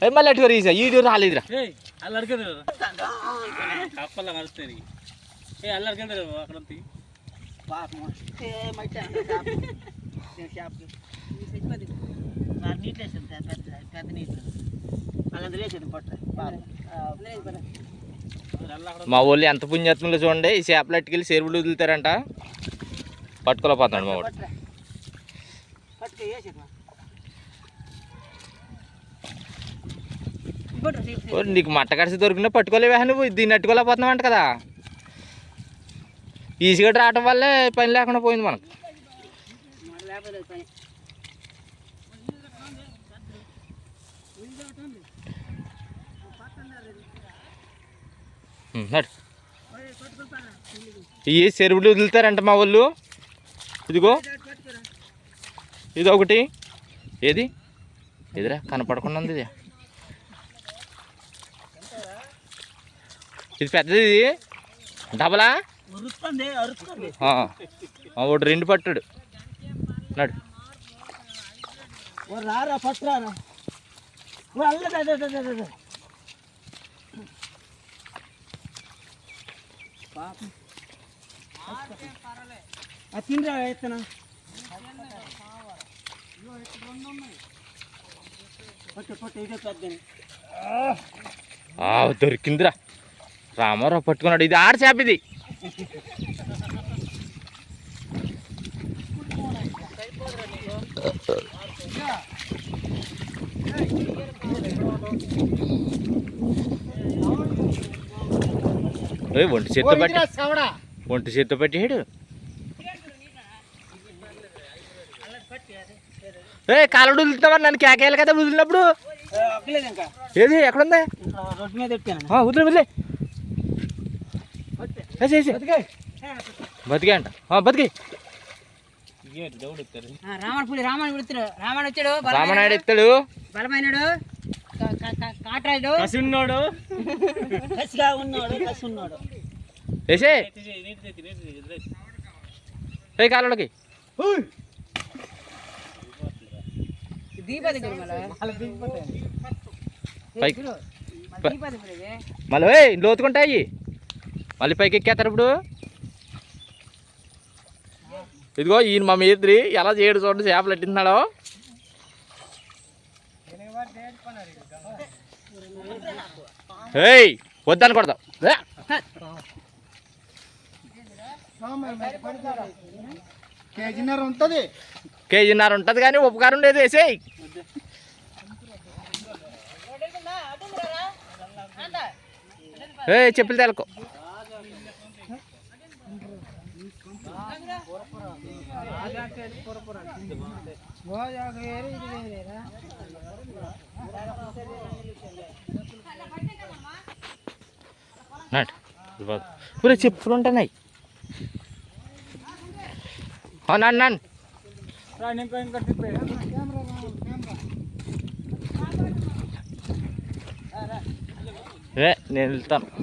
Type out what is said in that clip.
మళ్ళీ అటు రీసా ఈడు రాలేదురా కప్పలా కలుస్తుంది అల్లరికెళ్తారు అక్కడ మా వాళ్ళు ఎంత పుణ్యత్నంలో చూడండి ఈ చేపలు అట్టుకెళ్ళి చెరువులు వదులుతారంట పట్టుకోలేకపోతున్నాడు మా వాడు నీకు మట్ట కడిసి దొరికినా పట్టుకోలేవా నువ్వు దీన్ని అట్టుకోలేకపోతున్నావు అంట కదా ఈజీగా రావటం వల్లే పని లేకుండా పోయింది మనకు ఈ చెరువులు వదులుతారంట మా వాళ్ళు ఇదిగో ఇది ఒకటి ఏది ఎదురా కనపడకుండా ఉంది ఇది ఇది పెద్దది ఇది డబలా ఒకటి రెండు పట్టాడు నాడు రారా పట్టురారా తిండ్రా ఎత్తనా దొరికిందిరా రామారావు పట్టుకున్నాడు ఇది ఆడ చేప ఇది ఒంటి చేత్తో పట్టాడు కాలుడు వదులుతావా నన్ను కేకేయాలి కదా వదిలినప్పుడు ఏది ఎక్కడుందా వదిలే వదిలే బతికే అంట బతికే రామనాయుడు ఎత్తాడు బలమైనడు కాట్రాయుడు కసిన్నోడు వేసే కాలుడికి మళ్ళీ లోతుకుంటాయి మళ్ళీ పైకి ఎక్కేస్తారు ఇప్పుడు ఇదిగో ఈయన మా మేత్రి ఎలా చేయడు చూడండి చేపలు ఎట్టిస్తున్నాడో ఏయ్ వద్దని కొడతావు కేజీన్నర ఉంటుంది కానీ ఉపకారం లేదు వేసేయి చెప్పులు తెలకు పూరే చెప్పులు ఉంటున్నాయి నన్ను నేను వెళ్తాను